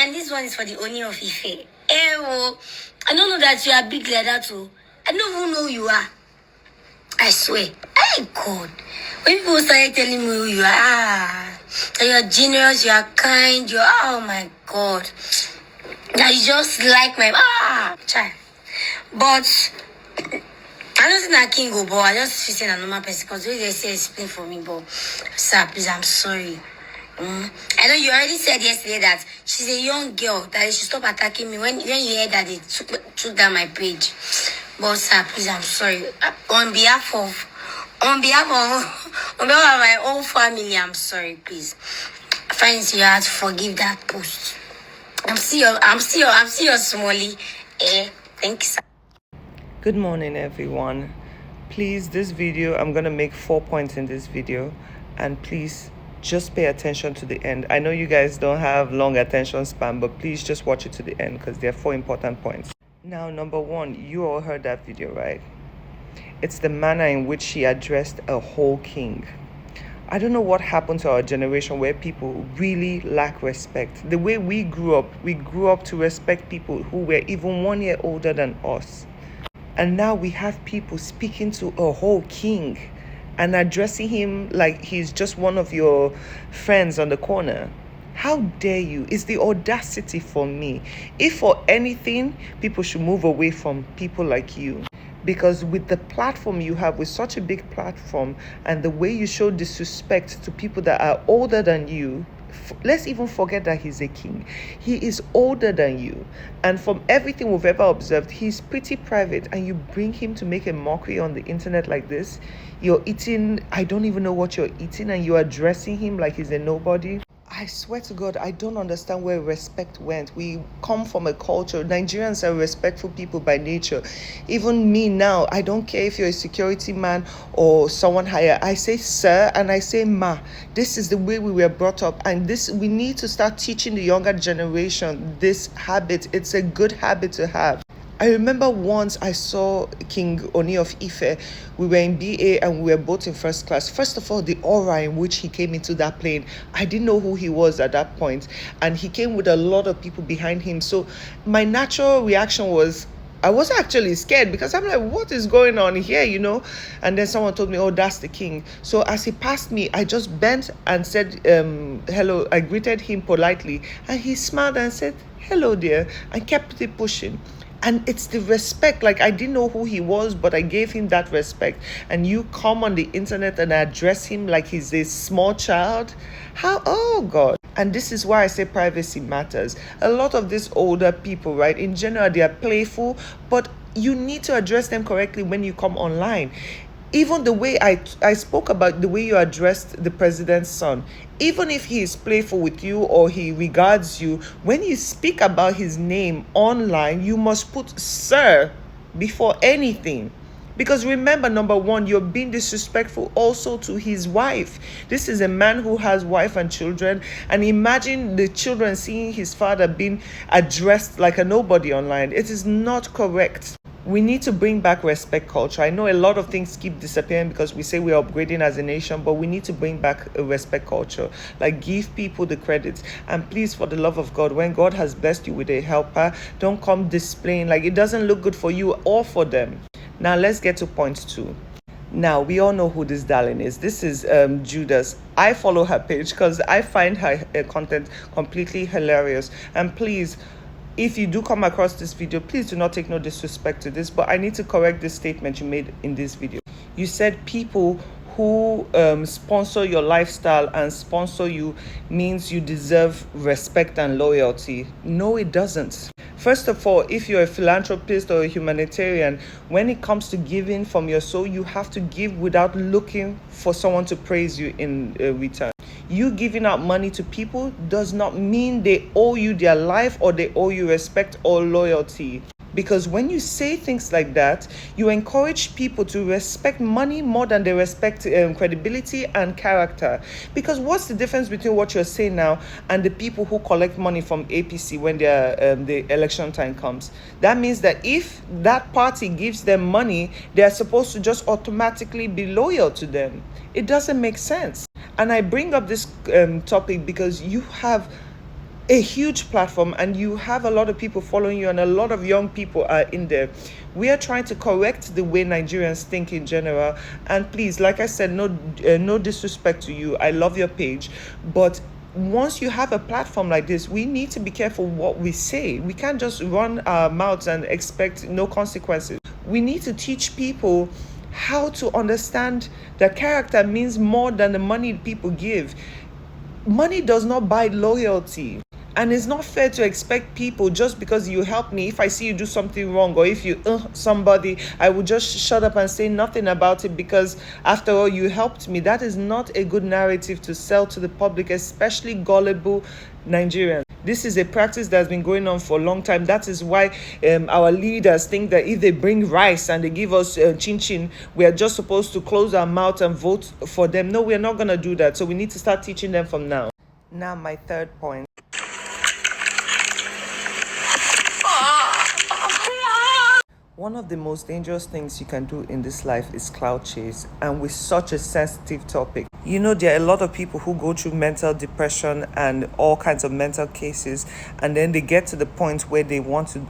And this one is for the Oni of Ife. Oh, I don't know that you are big like that too. I don't even know who you are. I swear. Hey God. When people started telling me who you are, you're generous, you are kind, you're oh my God. Now you just like my child. But I don't think that King go, but I just feel a normal person because they say explain for me, but sir, please, I'm sorry. I know you already said yesterday that she's a young girl, that you should stop attacking me when you heard that they took down my page. But sir, please, I'm sorry. On behalf of my own family, I'm sorry, please. Friends, you have to forgive that post. I'm still your Somali. Thank you, sir. Good morning, everyone. Please, this video, I'm gonna make 4 points in this video, and please just pay attention to the end. I know you guys don't have long attention span, but please just watch it to the end because there are 4 important points. Now, number 1, you all heard that video, right? It's the manner in which she addressed a whole king. I don't know what happened to our generation where people really lack respect. The way we grew up to respect people who were even 1 year older than us. And now we have people speaking to a whole king and addressing him like he's just one of your friends on the corner. How dare you? It's the audacity for me. If for anything, people should move away from people like you. Because with the platform you have, with such a big platform, and the way you show disrespect to people that are older than you, let's even forget that he's a king. He is older than you. And from everything we've ever observed, he's pretty private. And you bring him to make a mockery on the internet like this. You're eating, I don't even know what you're eating, and you're addressing him like he's a nobody. I swear to God, I don't understand where respect went. We come from a culture. Nigerians are respectful people by nature. Even me now, I don't care if you're a security man or someone higher. I say sir and I say ma. This is the way we were brought up. And this, we need to start teaching the younger generation this habit. It's a good habit to have. I remember once I saw King Oni of Ife. We were in BA and we were both in first class. First of all, the aura in which he came into that plane, I didn't know who he was at that point. And he came with a lot of people behind him. So my natural reaction was, I was actually scared because I'm like, what is going on here, you know? And then someone told me, oh, that's the king. So as he passed me, I just bent and said, hello. I greeted him politely. And he smiled and said, hello, dear, and kept it pushing. And it's the respect. Like, I didn't know who he was, but I gave him that respect. And you come on the internet and address him like he's a small child. How? Oh, God. And this is why I say privacy matters. A lot of these older people, right, in general, they are playful, but you need to address them correctly when you come online. Even the way I spoke about the way you addressed the president's son, even if he is playful with you or he regards you, when you speak about his name online, you must put sir before anything. Because remember, number 1, you're being disrespectful also to his wife. This is a man who has wife and children. And imagine the children seeing his father being addressed like a nobody online. It is not correct. We need to bring back respect culture. I know a lot of things keep disappearing because we say we're upgrading as a nation, but we need to bring back a respect culture. Like, give people the credit. And please, for the love of God, when God has blessed you with a helper, don't come displaying like it doesn't look good for you or for them. Now, let's get to point 2. Now, we all know who this darling is. This is Judas. I follow her page because I find her content completely hilarious. And please, if you do come across this video, please do not take no disrespect to this, but I need to correct this statement you made in this video. You said people who sponsor your lifestyle and sponsor you means you deserve respect and loyalty. No, it doesn't. First of all, if you're a philanthropist or a humanitarian, when it comes to giving from your soul, you have to give without looking for someone to praise you in return. You giving out money to people does not mean they owe you their life or they owe you respect or loyalty. Because when you say things like that, you encourage people to respect money more than they respect credibility and character. Because what's the difference between what you're saying now and the people who collect money from APC when the election time comes? That means that if that party gives them money, they're supposed to just automatically be loyal to them. It doesn't make sense. And I bring up this topic because you have a huge platform and you have a lot of people following you and a lot of young people are in there. We are trying to correct the way Nigerians think in general. And please, like I said, no disrespect to you, I love your page, but once you have a platform like this, we need to be careful what we say. We can't just run our mouths and expect no consequences. We need to teach people how to understand that character means more than the money people give. Money does not buy loyalty. And it's not fair to expect people, just because you help me, if I see you do something wrong or if you somebody, I will just shut up and say nothing about it because after all you helped me. That is not a good narrative to sell to the public, especially gullible Nigerians. This is a practice that's been going on for a long time. That is why our leaders think that if they bring rice and they give us chin chin, we are just supposed to close our mouth and vote for them. No, we're not going to do that. So we need to start teaching them from now. Now, my third point. One of the most dangerous things you can do in this life is cloud chase, and with such a sensitive topic. You know, there are a lot of people who go through mental depression and all kinds of mental cases, and then they get to the point where they want to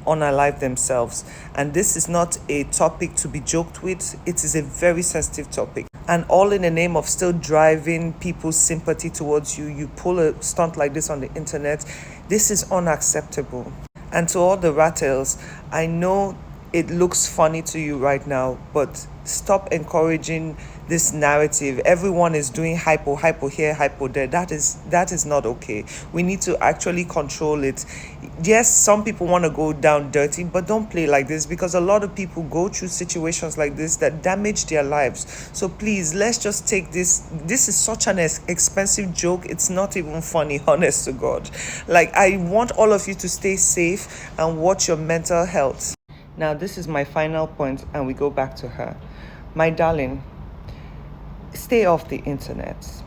unalive themselves. And this is not a topic to be joked with. It is a very sensitive topic. And all in the name of still driving people's sympathy towards you, you pull a stunt like this on the internet. This is unacceptable. And to all the rattles, I know it looks funny to you right now, but stop encouraging this narrative. Everyone is doing hypo here, hypo there. That is not okay. We need to actually control it. Yes, some people want to go down dirty, but don't play like this, because a lot of people go through situations like this that damage their lives. So please, let's just take this. This is such an expensive joke. It's not even funny, honest to God. Like, I want all of you to stay safe and watch your mental health. Now, this is my final point, and we go back to her. My darling, stay off the internet.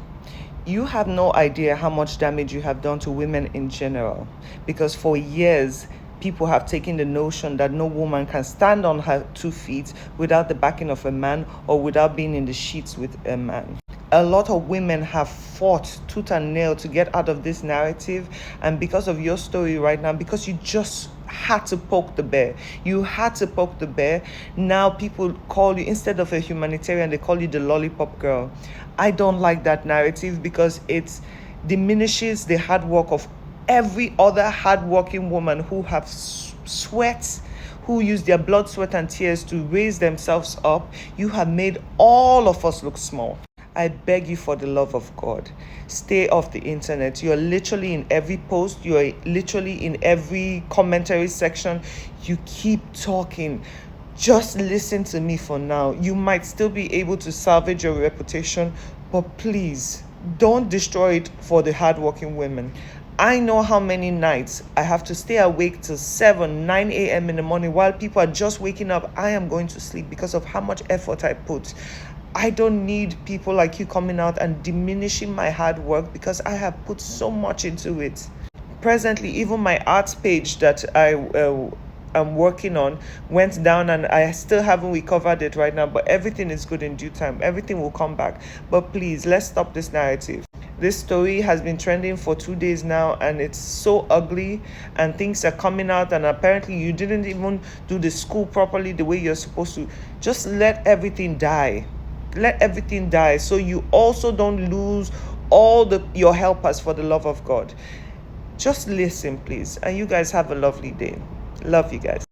You have no idea how much damage you have done to women in general, because for years, people have taken the notion that no woman can stand on her 2 feet without the backing of a man or without being in the sheets with a man. A lot of women have fought tooth and nail to get out of this narrative, and because of your story right now, because you just had to poke the bear. You had to poke the bear. Now people call you, instead of a humanitarian, they call you the lollipop girl. I don't like that narrative because it diminishes the hard work of every other hardworking woman who have sweat, who use their blood, sweat, and tears to raise themselves up. You have made all of us look small. I beg you, for the love of God, stay off the internet. You're literally in every post. You're literally in every commentary section. You keep talking. Just listen to me for now. You might still be able to salvage your reputation, but please don't destroy it for the hardworking women. I know how many nights I have to stay awake till 7, 9 a.m. in the morning while people are just waking up. I am going to sleep because of how much effort I put. I don't need people like you coming out and diminishing my hard work because I have put so much into it. Presently, even my arts page that I'm working on went down, and I still haven't recovered it right now, but everything is good in due time. Everything will come back. But please, let's stop this narrative. This story has been trending for 2 days now, and it's so ugly, and things are coming out, and apparently you didn't even do the school properly the way you're supposed to. Just let everything die. Let everything die, so you also don't lose all your helpers, for the love of God. Just listen, please, and you guys have a lovely day. Love you guys.